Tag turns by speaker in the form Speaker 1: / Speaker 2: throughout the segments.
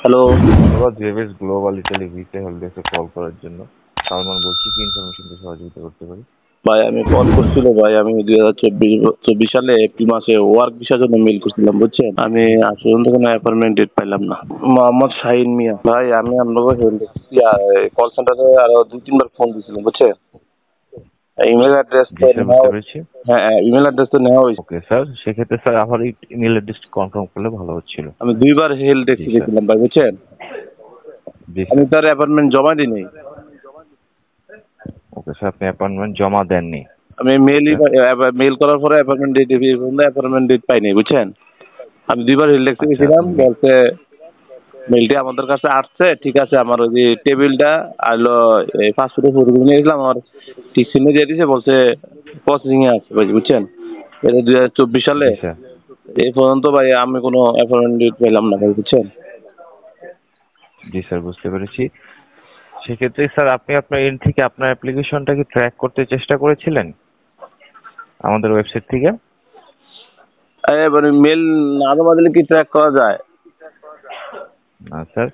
Speaker 1: Hello.
Speaker 2: ধন্যবাদ জেভিএস global Italy visa help ডেস্কে call করার জন্য। সালমান বলছি, কি ইনফরমেশন সহযোগিতা করতে পারি?
Speaker 1: ভাই আমি কল করছিল ভাই, আমি 2024 সালে এপ্রিল মাসে ওয়ার্ক ভিসার জন্য মেল করছিলাম, বুঝছেন। আমি আজ পর্যন্ত কোনো অ্যাপয়েন্টমেন্ট ডেট পাইলাম না। মোহাম্মদ শাহিন মিয়া ভাই, আমি আপনাকে কল সেন্টারে আরো 2-3 বার ফোন দিয়েছিলাম, বুঝছেন। ইমেল অ্যাড্রেস
Speaker 2: জি
Speaker 1: তো
Speaker 2: স্যার,
Speaker 1: নেওয়া,
Speaker 2: বুঝতে পেরেছি।
Speaker 1: হ্যাঁ ইমেল অ্যাড্রেস তো নেওয়া হয়েছে।
Speaker 2: ওকে স্যার, সেক্ষেত্রে স্যার আমার এই ইমেল অ্যাড্রেসটি কনফার্ম করলে ভালো হচ্ছিল।
Speaker 1: আমি 2বার হেল
Speaker 2: জি
Speaker 1: ডেস্কে
Speaker 2: স্যার।
Speaker 1: গেছিলাম ভাই, বুঝছেন।
Speaker 2: জি
Speaker 1: আমি
Speaker 2: স্যার।
Speaker 1: তার অ্যাপয়েন্টমেন্ট জমা দিই নাই।
Speaker 2: ওকে স্যার, আপনি অ্যাপয়েন্টমেন্ট জমা দেননি।
Speaker 1: আমি
Speaker 2: স্যার
Speaker 1: মেল করার পরে অ্যাপয়েন্টমেন্ট ডেট পাই নাই, বুঝছেন। আমি 2বার হেল ডেস্কে
Speaker 2: আচ্ছা,
Speaker 1: গেছিলাম,
Speaker 2: আপনি
Speaker 1: বলছে মেলটি আমাদের কাছে আসছে, ঠিক আছে। আমার ওই যে টেবিলটা আইলো, পাসপোর্টের ফটো নিয়ে গেছিলাম, আমার টিক চিহ্ন দিয়ে দিয়েছে, বলছে প্রসেসিং এ আছে ভাই, বুঝছেন। এটা 2024 সালে
Speaker 2: জি স্যার।
Speaker 1: এই পর্যন্ত ভাই আমি কোনো অ্যাপয়েন্টমেন্ট ডেট পেলাম না ভাই, বুঝছেন।
Speaker 2: জি স্যার, বুঝতে পেরেছি। সেক্ষেত্রে স্যার আপনি আপনার এন্ড থেকে আপনার অ্যাপ্লিকেশনটাকে ট্র্যাক করতে চেষ্টা করেছিলেন আমাদের ওয়েবসাইট থেকে?
Speaker 1: এবারে মেল না জমা দিলে কি ট্র্যাক করা যায়?
Speaker 2: না স্যার।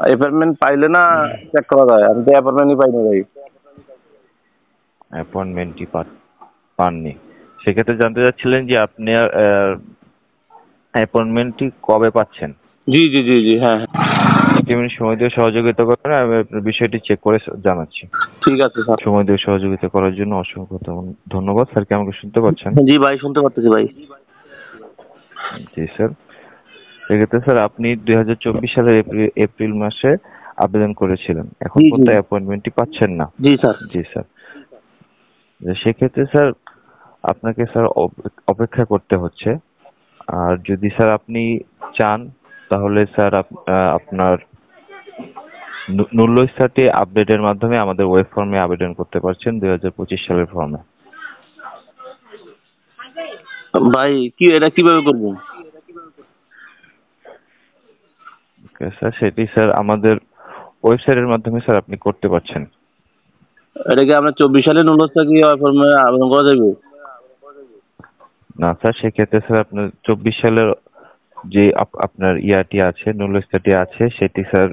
Speaker 1: অ্যাপয়েন্টমেন্ট পাইলে না ট্র্যাক করা যায়? আমি তো অ্যাপয়েন্টমেন্টই পাইনি ভাই।
Speaker 2: অ্যাপয়েন্টমেন্টই পাননি। সেক্ষেত্রে জানতে চাচ্ছিলেন যে আপনি অ্যাপয়েন্টমেন্টটি কবে পাচ্ছেন?
Speaker 1: জি জি জি জি, হ্যাঁ হ্যাঁ।
Speaker 2: 1 মিনিট সময় দিয়ে সহযোগিতা করবেন, আমি আপনার বিষয়টি চেক করে জানাচ্ছি।
Speaker 1: ঠিক আছে স্যার।
Speaker 2: সময় দিয়ে সহযোগিতা করার জন্য অসংখ্য ধন্যবাদ। স্যার কি আমাকে শুনতে পাচ্ছেন?
Speaker 1: জি ভাই, শুনতে পাচ্ছি ভাই।
Speaker 2: জি স্যার। সেক্ষেত্রে স্যার আপনি 2024 সালের এপ্রিল মাসে আবেদন করেছিলেন, এখন
Speaker 1: জি জি
Speaker 2: পর্যন্ত অ্যাপয়েন্টমেন্টটি পাচ্ছেন না।
Speaker 1: জি স্যার।
Speaker 2: জি স্যার। সেক্ষেত্রে স্যার আপনাকে স্যার অপেক্ষা করতে হচ্ছে। আর যদি স্যার আপনি চান তাহলে স্যার আপনার মূল্যস্থানটি আপডেটের মাধ্যমে আমাদের ওয়েব ফর্মে আবেদন করতে পারছেন 2025 সালের ফর্মে।
Speaker 1: ভাই কি এটা কিভাবে করবো?
Speaker 2: ওকে স্যার, সেটি স্যার আমাদের ওয়েবসাইটের মাধ্যমে স্যার আপনি করতে পারছেন।
Speaker 1: এটা কি আপনার 24 সালের নুলস্থা কি ফর্মে আবেদন করা যাবে?
Speaker 2: না স্যার, সেক্ষেত্রে স্যার আপনার 24 সালের যে আপনার ইয়াটি আছে, মূল্যস্থানটি আছে, সেটি স্যার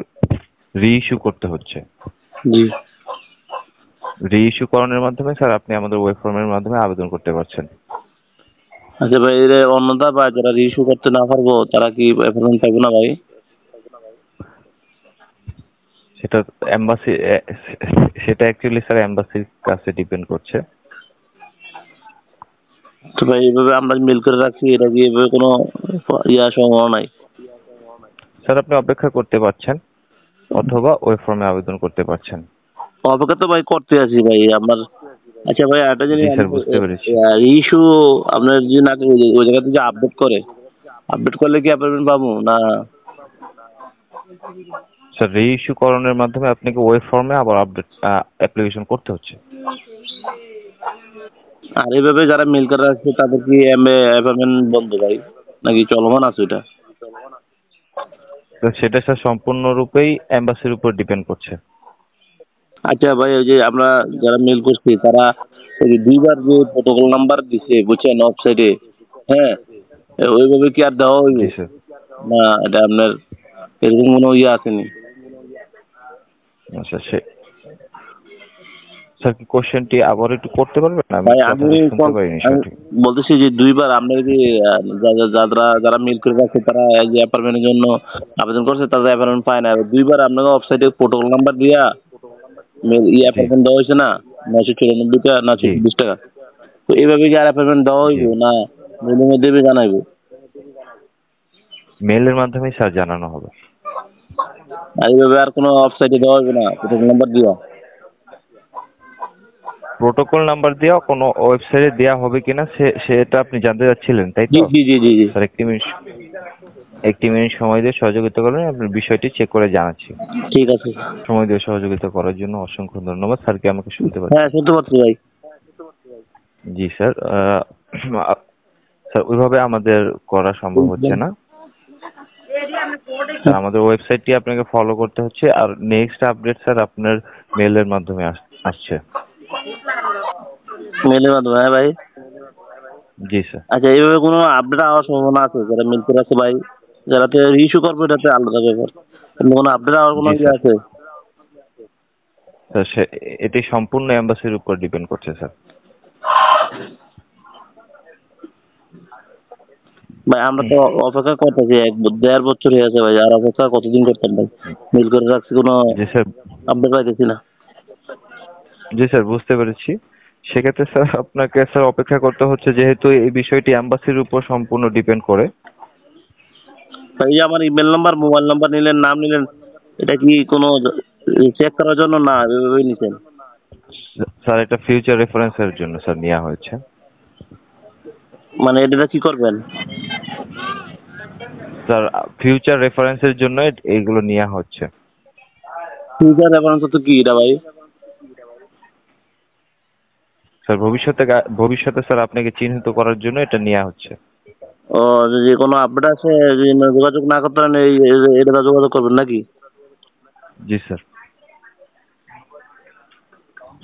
Speaker 2: রিইস্যু করতে হচ্ছে।
Speaker 1: জি।
Speaker 2: রিইস্যু করণের মাধ্যমে স্যার আপনি আমাদের ওয়েব ফর্মের মাধ্যমে আবেদন করতে পারছেন।
Speaker 1: আচ্ছা ভাই, এর অন্যথা বা যারা রিইস্যু করতে না পারবো তারা কি অ্যাপয়েন্টমেন্ট পাবো না ভাই?
Speaker 2: সেটা এমবাসি, সেটা অ্যাকচুয়ালি স্যার এমবাসির কাছে ডিপেন্ড করছে।
Speaker 1: তো ভাই এইভাবে আমরা মেল করে রাখছি, এটা কি এভাবে কোনো সম্ভাবনা নাই?
Speaker 2: স্যার আপনি অপেক্ষা করতে পারছেন অথবা ওয়েব ফর্মে আবেদন করতে পারছেন।
Speaker 1: অপেক্ষা তো ভাই করতে আছি ভাই আমার। আচ্ছা ভাই, একটা জিনিস,
Speaker 2: জি স্যার, বুঝতে পেরেছি।
Speaker 1: ইস্যু আপনার যে না ওই জায়গা থেকে আপডেট করে, আপডেট করলে কি অ্যাপয়েন্টমেন্ট পাবো না?
Speaker 2: স্যার রিইস্যু করণের মাধ্যমে আপনাকে ওয়েব ফর্মে আবার আপডেট অ্যাপ্লিকেশন করতে হচ্ছে।
Speaker 1: আর এইভাবে যারা মেল করে রাখছে তাদের কি অ্যাপয়েন্টমেন্ট বন্ধ ভাই, নাকি চলমান আছে এটা?
Speaker 2: তো সেটা স্যার সম্পূর্ণরূপেই এমবাসির উপর ডিপেন্ড করছে।
Speaker 1: আচ্ছা ভাই, ওই যে আমরা যারা মেল করছি তারা ওই যে 2বার যে প্রোটোকল নাম্বার দিছে, বুঝছেন, ওয়েবসাইটে, হ্যাঁ, ওইভাবে কি আর দেওয়া হইব
Speaker 2: জি স্যার।
Speaker 1: না? এটা আপনার এরকম কোনো আসেনি?
Speaker 2: আচ্ছা, স্যার কি কোশ্চেনটি আবার একটু করতে পারবেন? আমি
Speaker 1: ভাই আমি
Speaker 2: কথাটা শুনতে পারিনি
Speaker 1: আমি
Speaker 2: সঠিক।
Speaker 1: বলতেছি যে 2বার আমরা যে যারা মেল করে রাখছে তারা এই যে অ্যাপার্টমেন্টের জন্য আবেদন করছে, তাদের অ্যাপার্টমেন্ট পায় না। 2বার আপনাকে ওয়েবসাইটে প্রোটোকল নাম্বার দিয়া মেল
Speaker 2: জি
Speaker 1: অ্যাপার্টমেন্ট দেওয়া হয়েছে না, 994 টাকা না
Speaker 2: জি
Speaker 1: 920 টাকা। তো এইভাবে কি আর অ্যাপার্টমেন্ট দেওয়া
Speaker 2: জি
Speaker 1: হইব না মেলের মধ্যে জানাইবো?
Speaker 2: মেলের মাধ্যমে স্যার জানানো হবে।
Speaker 1: আর এইভাবে আর কোনো ওয়েবসাইটে দেওয়া হইব না প্রোটোকল নাম্বার দিয়া?
Speaker 2: প্রোটোকল নাম্বার দেওয়া কোনো ওয়েবসাইটে দেওয়া হবে কিনা সেটা আপনি জানতে চাচ্ছিলেন, তাই
Speaker 1: জি
Speaker 2: তো?
Speaker 1: জি জি জি জি।
Speaker 2: স্যার 1 মিনিট সময় দিয়ে সহযোগিতা করবেন, আপনার বিষয়টি চেক করে জানাচ্ছি।
Speaker 1: ঠিক আছে।
Speaker 2: সময় দিয়ে সহযোগিতা করার জন্য অসংখ্য ধন্যবাদ। স্যার কি আমাকে শুনতে
Speaker 1: হ্যাঁ,
Speaker 2: পাচ্ছেন?
Speaker 1: শুনতে পাচ্ছি ভাই।
Speaker 2: জি স্যার। স্যার ওইভাবে আমাদের করা সম্ভব হচ্ছে না। স্যার আমাদের ওয়েবসাইটটি আপনাকে ফলো করতে হচ্ছে, আর নেক্সট আপডেট স্যার আপনার মেলের মাধ্যমে আসছে।
Speaker 1: মেলের মাধ্যমে, হ্যাঁ ভাই।
Speaker 2: জি স্যার।
Speaker 1: আচ্ছা, এইভাবে কোনো আপডেট আওয়ার সম্ভাবনা আছে যারা মেল করে আছে ভাই? যারাতে ইস্যু করবে এটাতে আলাদা ব্যাপার। কোনো আপডেট আর কোনো
Speaker 2: জি
Speaker 1: ইয়ে
Speaker 2: স্যার।
Speaker 1: আছে?
Speaker 2: স্যার এটি সম্পূর্ণ এম্বাসির উপর ডিপেন্ড করছে স্যার।
Speaker 1: ভাই আমরা তো অপেক্ষা করতেছি, 1.5 বছর হয়ে গেছে ভাই, আর অপেক্ষা কতদিন করতাম ভাই? মিল করে রাখছি, কোনো
Speaker 2: জি স্যার।
Speaker 1: আপডেট পাইতেছি না।
Speaker 2: জি স্যার, বুঝতে পেরেছি। সেক্ষেত্রে স্যার আপনাকে স্যার অপেক্ষা করতে হচ্ছে, যেহেতু এই বিষয়টি এম্বাসির উপর সম্পূর্ণ ডিপেন্ড করে।
Speaker 1: ভাই আমার ইমেল নাম্বার, মোবাইল নাম্বার নিলেন, নাম নিলেন, এটা কি কোনো চেক করার জন্য না এভাবেই নিছেন?
Speaker 2: স্যার এটা ফিউচার রেফারেন্সের জন্য স্যার নেওয়া হয়েছে।
Speaker 1: মানে এটা কি করবেন?
Speaker 2: স্যার ফিউচার রেফারেন্সের জন্য এইগুলো নেওয়া হচ্ছে।
Speaker 1: ফিউচার রেফারেন্স তো কি এটা ভাই?
Speaker 2: স্যার ভবিষ্যতে স্যার আপনাকে চিহ্নিত করার জন্য এটা নেওয়া হচ্ছে।
Speaker 1: ও, যে কোনো আপডেট আছে, যদি যোগাযোগ না করতে পারেন এটা যোগাযোগ করবেন নাকি?
Speaker 2: জি স্যার।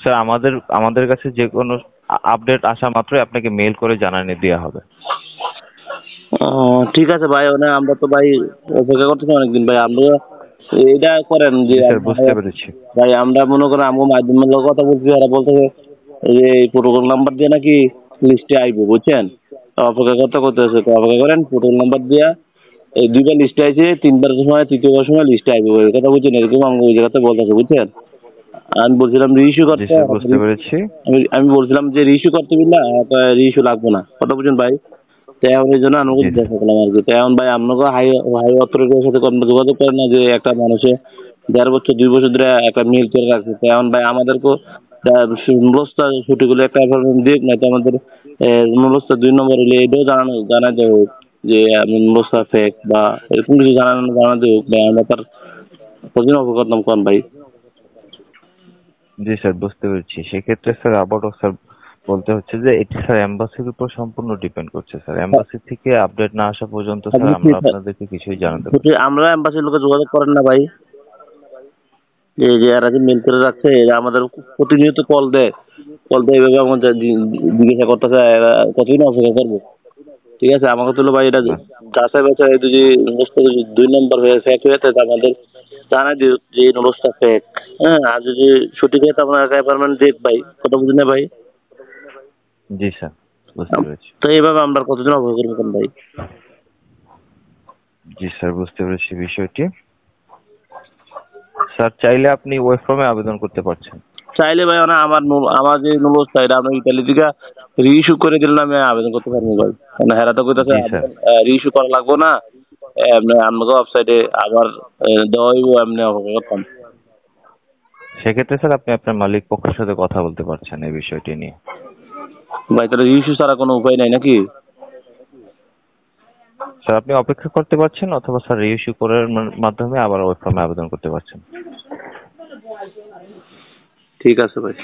Speaker 2: স্যার আমাদের কাছে যে কোনো আপডেট আসা মাত্রই আপনাকে মেল করে জানানি দেওয়া হবে।
Speaker 1: ও ঠিক আছে ভাই, মানে আমরা তো ভাই অপেক্ষা করতেছি অনেকদিন ভাই, আমরা এটা করেন যে
Speaker 2: জি স্যার, বুঝতে পেরেছি।
Speaker 1: ভাই আমরা মনে করেন আমগো মাধ্যমের লোক কথা বলছি, ওরা বলতেছে যে এই প্রোটোকল নাম্বার দিয়ে নাকি লিস্টে আইবো, বুঝছেন? তো অপেক্ষা করতে করতেছে, তো অপেক্ষা করেন, প্রোটোকল নাম্বার দিয়া এই 2বার লিস্টে আইছে, 3বার সময়, 3য় সময় লিস্টে আইবো, ওই কথা বুঝছেন? এরকম আমাকে ওই জায়গাতে বলতেছে, বুঝছেন? আমি বলছিলাম রিইস্যু
Speaker 2: জি
Speaker 1: করতে,
Speaker 2: স্যার, বুঝতে পেরেছি।
Speaker 1: আমি বলছিলাম যে রিইস্যু করতে বিল্লা, রিইস্যু লাগবো না, কথা বুঝছেন ভাই? তো এখন এই জন্য আমাকে
Speaker 2: জি স্যার।
Speaker 1: জিজ্ঞাসা করলাম আর কি। তো এখন ভাই আপনাকে হাই হাই অথরিটির সাথে যোগাযোগ করেন না, যে একটা মানুষে 1.5 বছর 2 বছর ধরে একটা মিল করে রাখছে, তো এখন ভাই আমাদেরকেও নুরস্তা ছুটিগুলো একটা অ্যাপয়েন্টমেন্ট দিক, না তো আমাদের নুরস্তা 2 নম্বর হলে এটাও জানাতে হোক যে আমি নুরস্তা ফেক বা এরকম কিছু জানাতে হোক ভাই, আমরা তার কতদিন অপেক্ষা করতাম কোন ভাই?
Speaker 2: জি স্যার, বুঝতে পেরেছি। সেক্ষেত্রে স্যার আবারও স্যার বলতে হচ্ছে যে এটি স্যার এম্বাসির উপর সম্পূর্ণ ডিপেন্ড করছে স্যার। এম্বাসি থেকে আপডেট না আসা পর্যন্ত স্যার আমরা আপনাদেরকে কিছুই জানাতে পারছি না।
Speaker 1: আমরা এম্বাসির লোকে যোগাযোগ করেন না ভাই? যে এরা যে মেল করে রাখছে, এরা আমাদের প্রতিনিয়ত কল দেয় এভাবে আমাদের জিজ্ঞাসা করতেছে, এরা কতদিন অপেক্ষা করবো? ঠিক আছে, আমাকে তো ভাই এটা যাচাই বাছাই, যদি নুরুস্তা যদি 2 নম্বর হয়ে ফেক হয়ে থাকে, আমাদের জানাই দিও যে এই নুরুস্তা ফেক। হ্যাঁ, আর যদি সঠিক হয়ে তো আপনার অ্যাপয়েন্টমেন্ট ডেট ভাই, কথা বুঝি না ভাই?
Speaker 2: জি স্যার, বুঝতে পেরেছি।
Speaker 1: তো এইভাবে আমরা কতদিন অপেক্ষা করবো কোন ভাই?
Speaker 2: জি স্যার, বুঝতে পেরেছি বিষয়টি। স্যার চাইলে আপনি ওয়েব ফর্মে আবেদন করতে পারছেন।
Speaker 1: চাইলে ভাই মানে আমার যে নুরুস্তা, এটা আমরা ইতালি থেকে রিইস্যু করে দিলে আমি আবেদন করতে পারবো ভাই, মানে হেরা তো কইতাছে
Speaker 2: জি স্যার।
Speaker 1: রিইস্যু করা লাগবো না, এমনি আপনাকে ওয়েবসাইটে আবার দেওয়া হইব, এমনি অপেক্ষা করতাম।
Speaker 2: সেক্ষেত্রে স্যার আপনি আপনার মালিক পক্ষের সাথে কথা বলতে পারছেন এই বিষয়টি নিয়ে।
Speaker 1: ভাই তাহলে রিইস্যু ছাড়া কোনো উপায় নাই নাকি?
Speaker 2: স্যার আপনি অপেক্ষা করতে পারছেন, অথবা স্যার রিইস্যু করার মাধ্যমে আবার ওয়েব ফর্মে আবেদন করতে পারছেন।
Speaker 1: ঠিক আছে ভাই।